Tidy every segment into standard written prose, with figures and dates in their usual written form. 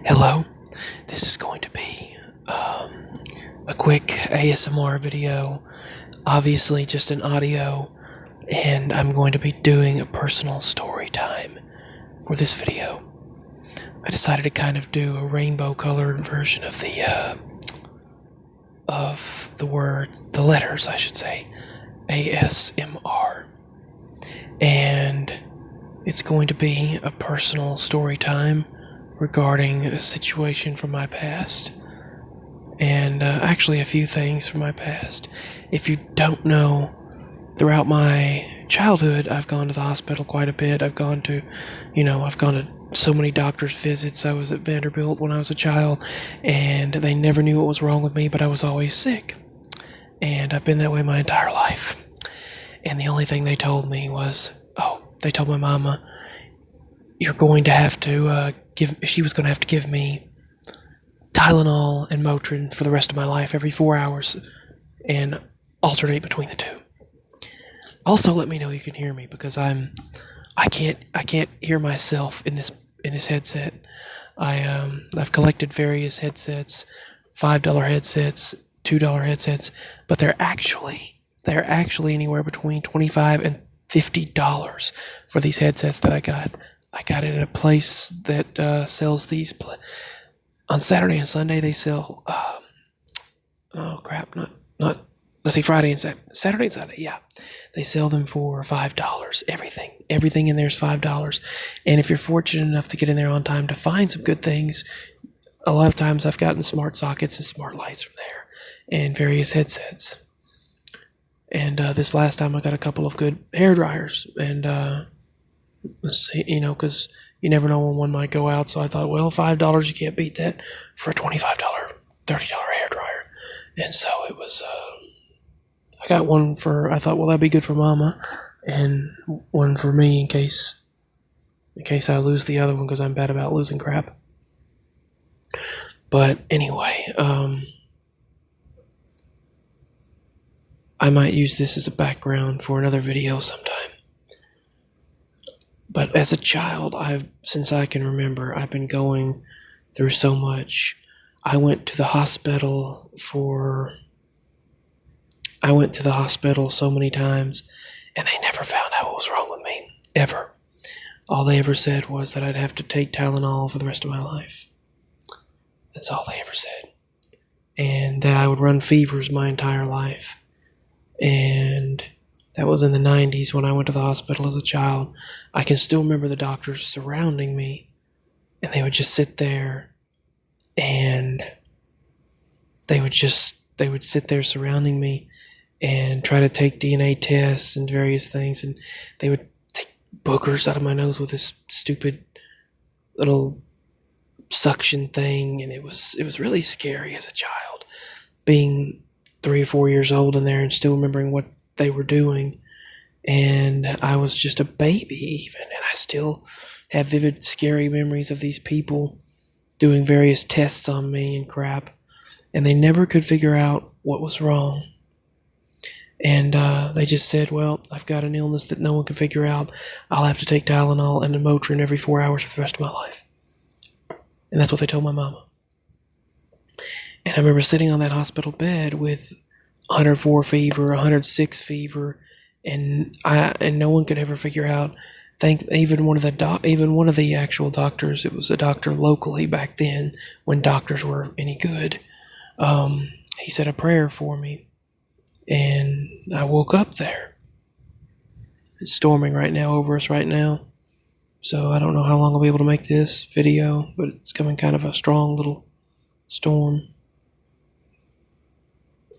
Hello, this is going to be a quick ASMR video, obviously just an audio, and I'm going to be doing a personal story time for this video. I decided to kind of do a rainbow colored version of the letters, I should say, ASMR. And it's going to be a personal story time regarding a situation from my past. And actually a few things from my past. If you don't know, throughout my childhood, I've gone to the hospital quite a bit. I've gone to so many doctor's visits. I was at Vanderbilt when I was a child, and they never knew what was wrong with me, but I was always sick. And I've been that way my entire life. And the only thing they told me was, they told my mama, you're going to have to she was going to have to give me Tylenol and Motrin for the rest of my life every 4 hours and alternate between the two. Also, let me know you can hear me because I can't hear myself in this headset. I've collected various headsets, $5 headsets, $2 headsets, but they're actually anywhere between $25 and $50 for these headsets that I got. I got it at a place that sells these. On Saturday and Sunday they sell. Let's see, Friday and Saturday and Sunday. Yeah, they sell them for $5. Everything in there is $5. And if you're fortunate enough to get in there on time to find some good things, a lot of times I've gotten smart sockets and smart lights from there, and various headsets. And this last time I got a couple of good hair dryers, and let's see, because you never know when one might go out. So I thought, well, $5, you can't beat that for a $25, $30 hair dryer. And so it was. I got one I thought, well, that'd be good for Mama, and one for me in case I lose the other one because I'm bad about losing crap. But anyway, I might use this as a background for another video sometime. But as a child, since I can remember, I've been going through so much. I went to the hospital so many times, and they never found out what was wrong with me, ever. All they ever said was that I'd have to take Tylenol for the rest of my life. That's all they ever said. And that I would run fevers my entire life. And that was in the 90s when I went to the hospital as a child. I can still remember the doctors surrounding me, and they would just sit there, and they would sit there surrounding me and try to take DNA tests and various things, and they would take boogers out of my nose with this stupid little suction thing, and it was really scary as a child, being 3 or 4 years old in there and still remembering what they were doing. And I was just a baby even, and I still have vivid, scary memories of these people doing various tests on me and crap, and they never could figure out what was wrong. And they just said, well, I've got an illness that no one can figure out. I'll have to take Tylenol and a Motrin every 4 hours for the rest of my life. And that's what they told my mama. And I remember sitting on that hospital bed with 104 fever, 106 fever, and no one could ever figure out. Even one of the actual doctors, it was a doctor locally back then when doctors were any good. He said a prayer for me. And I woke up there. It's storming right now over us right now. So I don't know how long I'll be able to make this video, but it's coming kind of a strong little storm.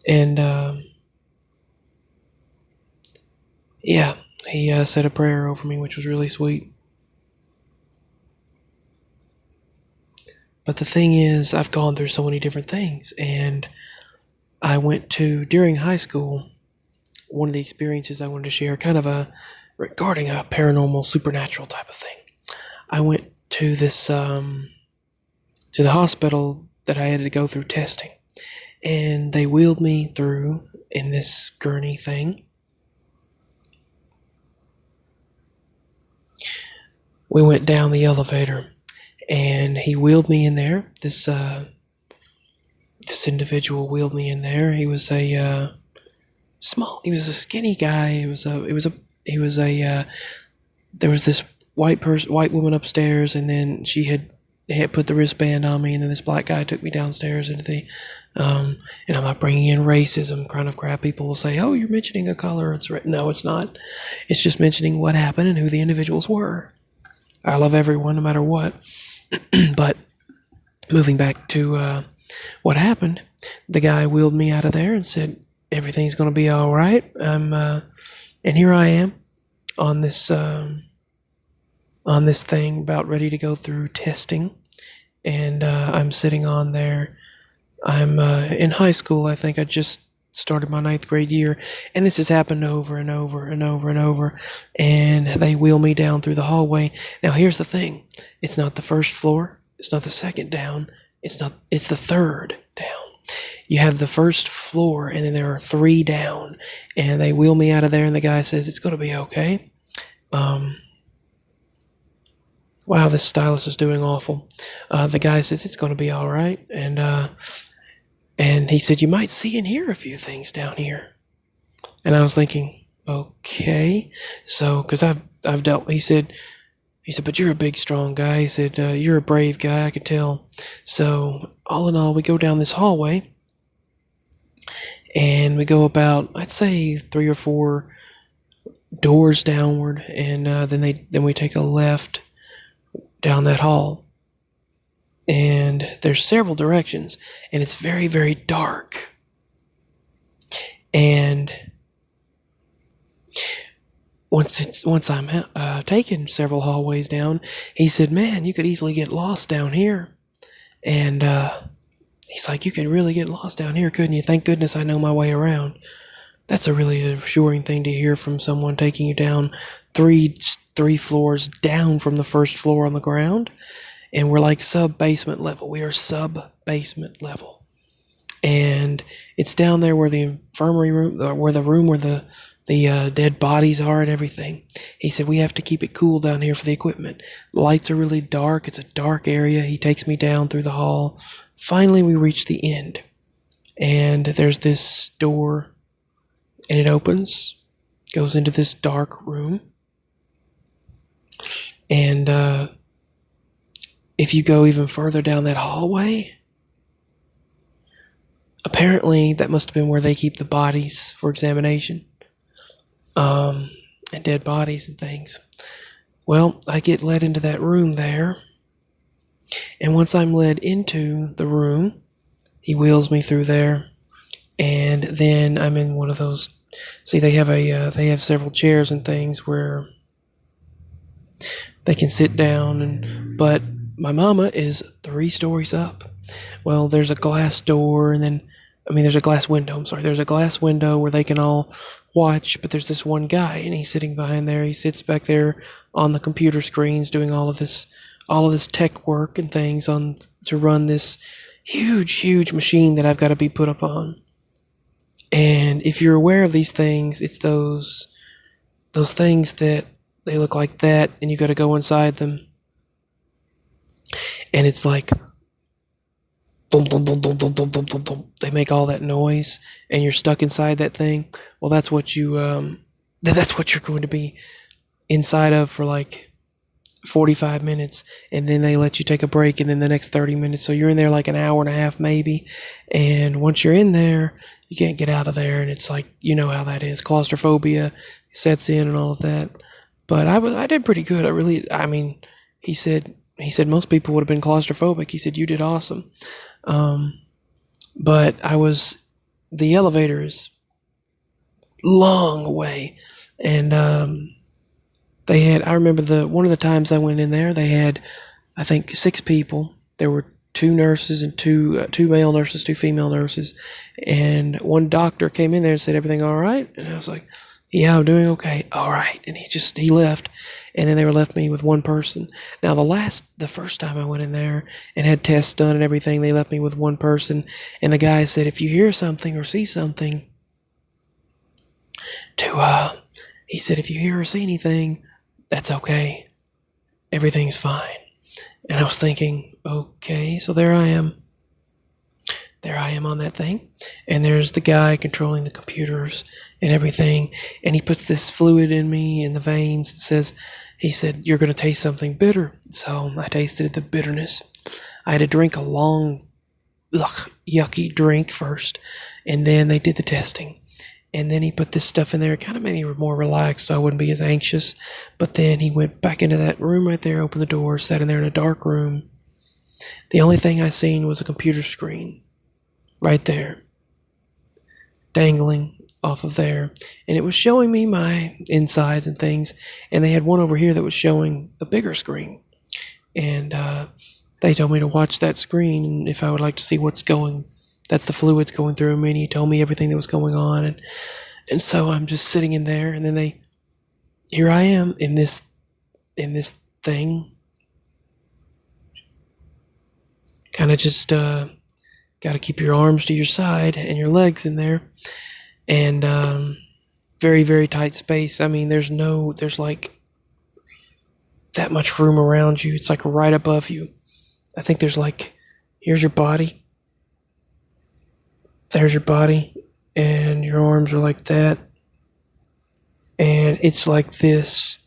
And yeah, he said a prayer over me, which was really sweet. But the thing is, I've gone through so many different things, and I went to, during high school, one of the experiences I wanted to share, regarding a paranormal, supernatural type of thing. I went to to the hospital that I had to go through testing, and they wheeled me through in this gurney thing. We went down the elevator, and he wheeled me in there. This individual wheeled me in there. He was a he was a skinny guy. He was a there was this white woman upstairs, and then she had put the wristband on me, and then this black guy took me downstairs into the and I'm not bringing in racism kind of crap. People will say, "Oh, you're mentioning a color." No, it's not. It's just mentioning what happened and who the individuals were. I love everyone no matter what. But moving back to what happened, the guy wheeled me out of there and said, "Everything's going to be all right." And here I am on this thing, about ready to go through testing, and I'm sitting on there. I'm in high school. I think I just started my 9th grade year, and this has happened over and over and over and over. And they wheel me down through the hallway. Now here's the thing: it's not the first floor. It's not the second down. It's the third down. You have the first floor, and then there are 3 down, and they wheel me out of there, and the guy says, "It's going to be okay." Wow, this stylus is doing awful. The guy says, "It's going to be all right," and he said, "You might see and hear a few things down here." And I was thinking, okay, so because I've dealt. He said, "But you're a big, strong guy." He said, "You're a brave guy, I could tell." So all in all, we go down this hallway, and we go about, I'd say, 3 or 4 doors downward, and then we take a left down that hall, and there's several directions, and it's very, very dark. And once I'm taking several hallways down, he said, "Man, you could easily get lost down here." And he's like, "You could really get lost down here, couldn't you? Thank goodness I know my way around." That's a really assuring thing to hear from someone taking you down three floors down from the first floor on the ground. And we're like sub-basement level. We are sub-basement level. And it's down there where the infirmary room, where the dead bodies are and everything. He said, "We have to keep it cool down here for the equipment. The lights are really dark. It's a dark area." He takes me down through the hall. Finally, we reach the end. And there's this door, and it opens, goes into this dark room. And if you go even further down that hallway, apparently that must have been where they keep the bodies for examination, and dead bodies and things. Well, I get led into that room there, and once I'm led into the room, he wheels me through there, and then I'm in one of those. See, they have several chairs and things where they can sit down, but my mama is 3 stories up. Well, there's a glass door, and then, there's a glass window. I'm sorry. There's a glass window where they can all watch, but there's this one guy, and he's sitting behind there. He sits back there on the computer screens doing all of this tech work and things to run this huge machine that I've got to be put up on. And if you're aware of these things, it's those things that they look like that, and you got to go inside them, and it's like dum, dum, dum, dum, dum, dum, dum, dum, dum. They make all that noise, and you're stuck inside that thing. Well, that's what that's what you're going to be inside of for like 45 minutes, and then they let you take a break, and then the next 30 minutes. So you're in there like an hour and a half maybe, and once you're in there, you can't get out of there, and it's like, you know how that is. Claustrophobia sets in and all of that. But I did pretty good. He said most people would have been claustrophobic. He said, "You did awesome." But the elevator is long away, and I remember one of the times I went in there, they had, I think, 6 people. There were 2 nurses and two male nurses, 2 female nurses, and one doctor came in there and said, "Everything all right?" And I was like, "Yeah, I'm doing okay." "All right." And he left, and then they left me with 1 person. Now the first time I went in there and had tests done and everything, they left me with 1 person, and the guy said, "If you hear something or see something, he said, if you hear or see anything, that's okay. Everything's fine." And I was thinking, okay, so there I am. There I am on that thing. And there's the guy controlling the computers and everything. And he puts this fluid in me in the veins and he said, you're going to taste something bitter. So I tasted the bitterness. I had to drink a long, yucky drink first. And then they did the testing. And then he put this stuff in there. It kind of made me more relaxed so I wouldn't be as anxious. But then he went back into that room right there, opened the door, sat in there in a dark room. The only thing I seen was a computer screen right there, dangling off of there. And it was showing me my insides and things. And they had one over here that was showing a bigger screen. And they told me to watch that screen and if I would like to see what's going. That's the fluids going through me. And he told me everything that was going on. And so I'm just sitting in there. And then here I am in this thing. Kind of just got to keep your arms to your side and your legs in there. And very, very tight space. I mean, there's like that much room around you. It's like right above you. I think there's like, here's your body. There's your body. And your arms are like that. And it's like this.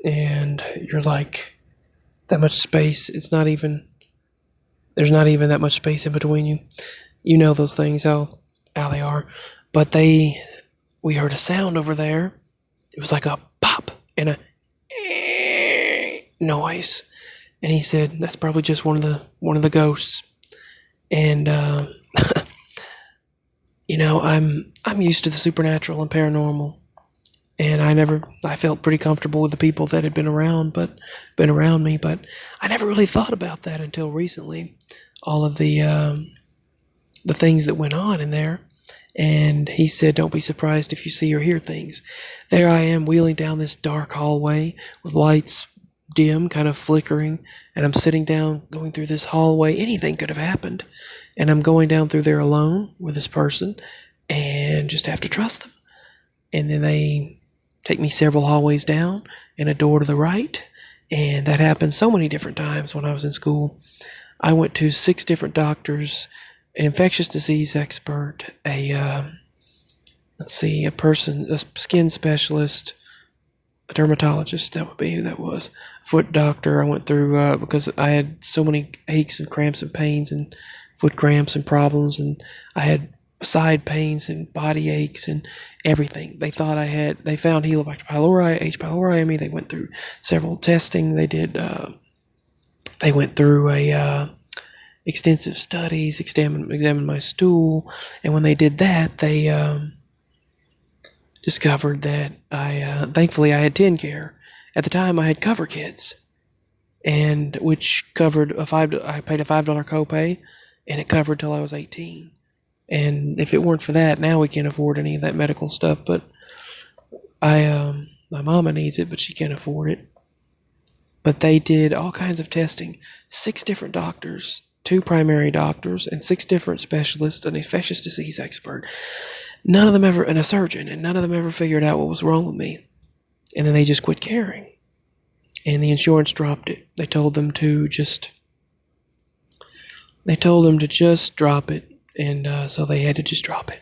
And you're like that much space. There's not even that much space in between you. You know those things, how they are. But we heard a sound over there. It was like a pop and a noise. And he said, that's probably just one of the ghosts. And I'm used to the supernatural and paranormal. And I felt pretty comfortable with the people that had been around me, but I never really thought about that until recently. All of the things that went on in there. And he said, don't be surprised if you see or hear things. There I am wheeling down this dark hallway with lights dim, kind of flickering. And I'm sitting down, going through this hallway. Anything could have happened. And I'm going down through there alone with this person and just have to trust them. And then they take me several hallways down and a door to the right. And that happened so many different times when I was in school. I went to 6 different doctors, an infectious disease expert, a skin specialist, a dermatologist, that would be who that was, foot doctor. I went through because I had so many aches and cramps and pains and foot cramps and problems, and I had side pains and body aches and everything. They found Helicobacter pylori, H. pylori in me. They went through several testing. They went through extensive studies, examined my stool, and when they did that, they discovered that thankfully I had TennCare. At the time, I had Cover Kids, and which covered I paid a $5 copay, and it covered till I was 18. And if it weren't for that, now we can't afford any of that medical stuff. But my mama needs it, but she can't afford it. But they did all kinds of testing. 6 different doctors, 2 primary doctors, and 6 different specialists, an infectious disease expert. None of them and a surgeon, and none of them ever figured out what was wrong with me. And then they just quit caring. And the insurance dropped it. They told them to just drop it. And so they had to just drop it.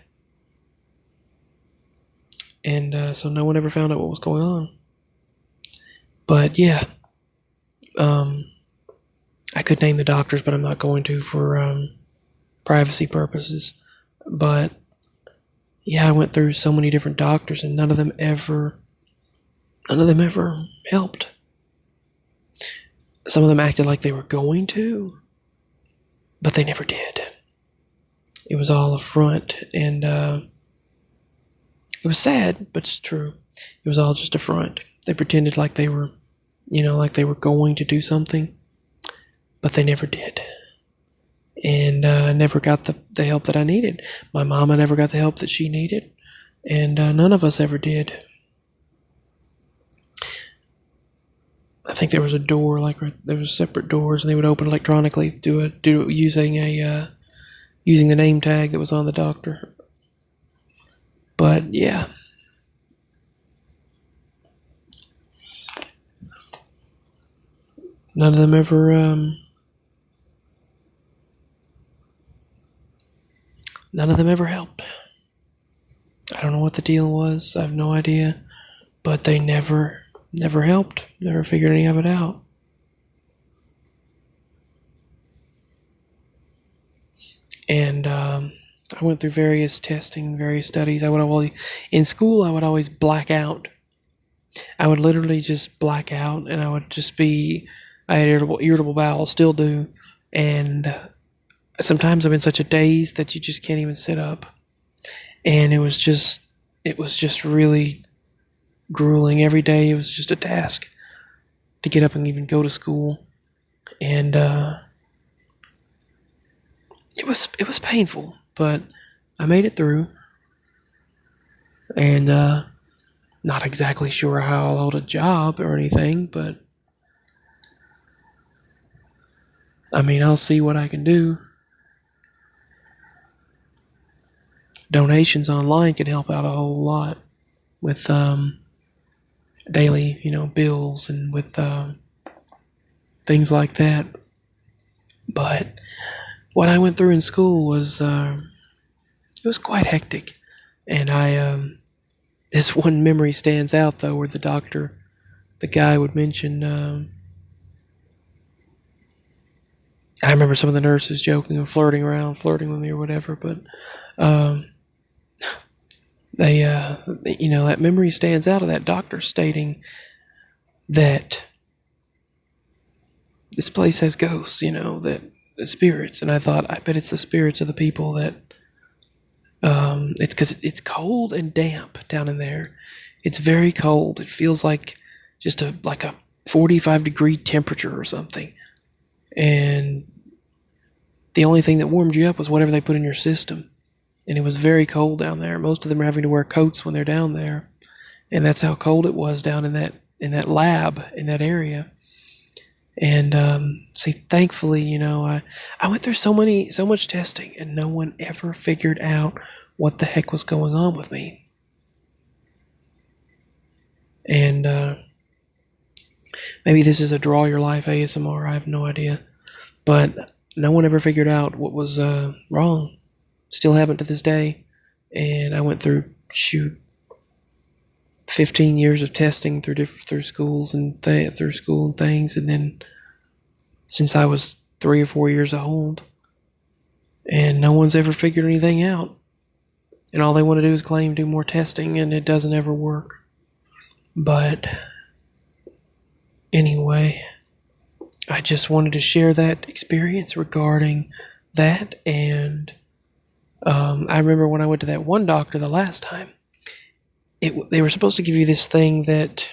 And so no one ever found out what was going on. But yeah, I could name the doctors, but I'm not going to for privacy purposes. But yeah, I went through so many different doctors, and none of them ever helped. Some of them acted like they were going to, but they never did. It was all a front, and it was sad, but it's true. It was all just a front. They pretended like they were, going to do something, but they never did. And I never got the help that I needed. My mama never got the help that she needed, and none of us ever did. I think there was a door, there was separate doors, and they would open electronically using the name tag that was on the doctor. But yeah. none of them ever helped. I don't know what the deal was. I have no idea, but they never helped. Never figured any of it out. And I went through various testing, various studies. In school, I would always black out. I would literally just black out, and I would just I had irritable bowel, still do. And sometimes I'm in such a daze that you just can't even sit up. And it was just really grueling. Every day it was just a task to get up and even go to school. And it was painful, but I made it through. And not exactly sure how I'll hold a job or anything, but I mean, I'll see what I can do. Donations online can help out a whole lot with daily, bills and with things like that. But what I went through in school was it was quite hectic, and this one memory stands out though, where the guy would mention. I remember some of the nurses joking and flirting with me or whatever, but that memory stands out of that doctor stating that this place has ghosts, that spirits. And I thought, I bet it's the spirits of the people that, it's because it's cold and damp down in there. It's very cold. It feels like just a 45-degree temperature or something. And the only thing that warmed you up was whatever they put in your system. And it was very cold down there. Most of them are having to wear coats when they're down there. And that's how cold it was down in that lab, in that area. And thankfully, I went through so much testing, and no one ever figured out what the heck was going on with me. And maybe this is a Draw Your Life ASMR, I have no idea. But no one ever figured out what was wrong. Still haven't to this day. And I went through 15 years of testing through schools and through school and things, and then since I was 3 or 4 years old, and no one's ever figured anything out. And all they want to do is do more testing, and it doesn't ever work. But anyway, I just wanted to share that experience regarding that. And I remember when I went to that one doctor the last time, they were supposed to give you this thing that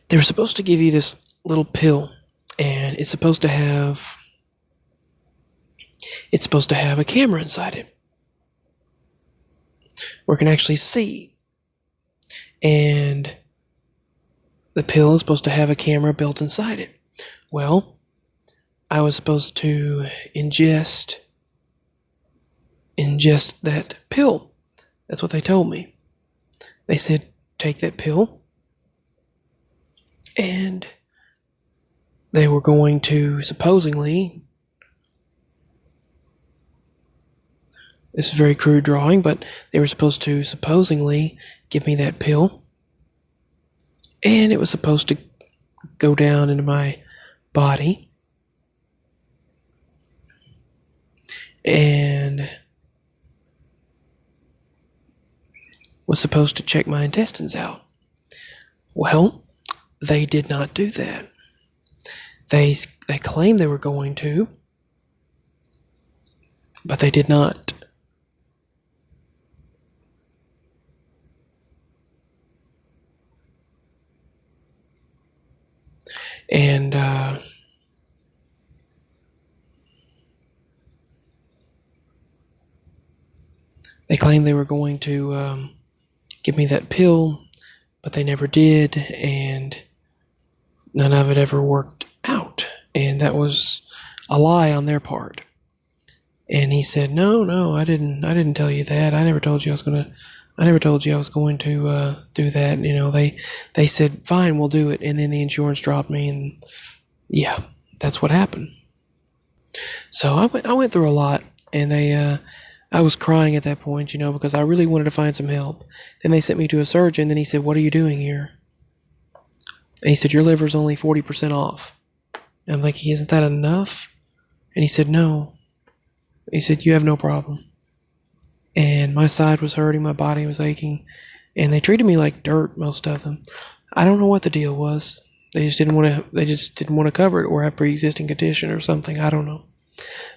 they were supposed to give you this little pill, and it's supposed to have a camera inside it where it can actually see. And the pill is supposed to have a camera built inside it. Well, I was supposed to ingest that pill. That's what they told me. They said, take that pill, and they were going to supposedly, this is a very crude drawing, but they were supposed to supposedly give me that pill, and it was supposed to go down into my body and was supposed to check my intestines out. Well, they did not do that. They claimed they were going to, but they did not. And they claimed they were going to give me that pill, but they never did, and none of it ever worked out. And that was a lie on their part. And he said, no, I didn't tell you that. I never told you I was going to I never told you I was going to do that. They said, fine, we'll do it. And then the insurance dropped me, and yeah, that's what happened. So I went through a lot, and I was crying at that point, because I really wanted to find some help. Then they sent me to a surgeon. Then he said, "What are you doing here?" And he said, "Your liver's only 40% off." And I'm like, "Isn't that enough?" And he said, "No." He said, "You have no problem." And my side was hurting, my body was aching, and they treated me like dirt, most of them. I don't know what the deal was. They just didn't want to. They just didn't want to cover it or have pre-existing condition or something. I don't know.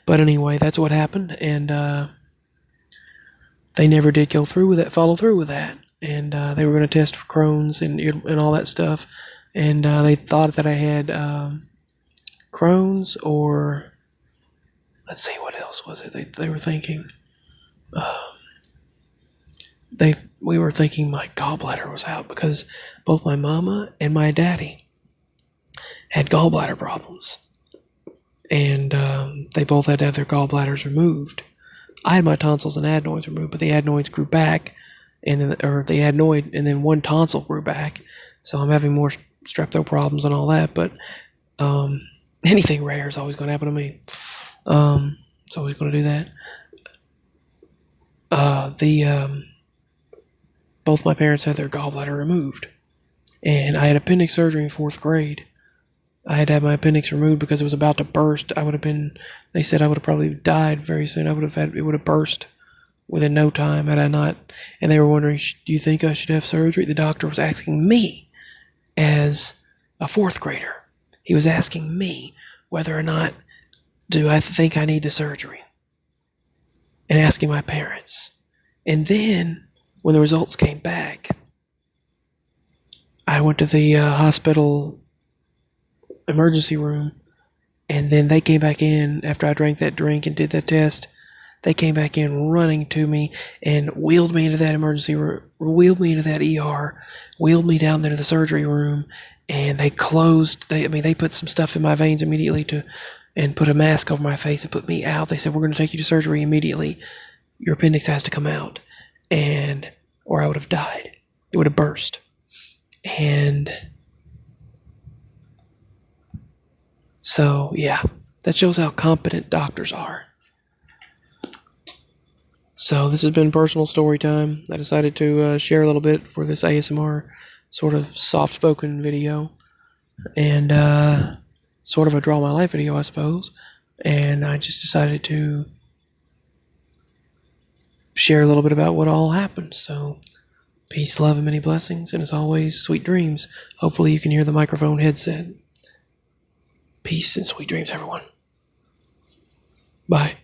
But anyway, that's what happened, and they never did follow through with that. And they were going to test for Crohn's and all that stuff, and they thought that I had Crohn's, or let's see, what else was it? They were thinking. We were thinking my gallbladder was out, because both my mama and my daddy had gallbladder problems, and they both had to have their gallbladders removed. I had my tonsils and adenoids removed, but the adenoids grew back, the adenoid, and then one tonsil grew back. So I'm having more strepto problems and all that. But anything rare is always going to happen to me. It's always going to do that. Both my parents had their gallbladder removed, and I had appendix surgery in 4th grade. I had to have my appendix removed because it was about to burst. They said I would have probably died very soon. It would have burst within no time had I not. And they were wondering, do you think I should have surgery? The doctor was asking me as a 4th grader. He was asking me whether or not do I think I need the surgery, and asking my parents. And then when the results came back, I went to the hospital emergency room, and then they came back in after I drank that drink and did that test. They came back in running to me and wheeled me into that emergency room, wheeled me into that ER, wheeled me down there to the surgery room, and they put some stuff in my veins immediately and put a mask over my face and put me out. They said, "We're going to take you to surgery immediately. Your appendix has to come out," or I would have died. It would have burst. And so, yeah, that shows how competent doctors are. So this has been personal story time. I decided to share a little bit for this ASMR sort of soft-spoken video, and sort of a draw my life video, I suppose. And I just decided to share a little bit about what all happened. So peace, love, and many blessings, and as always, sweet dreams. Hopefully you can hear the microphone headset. Peace and sweet dreams, everyone. Bye.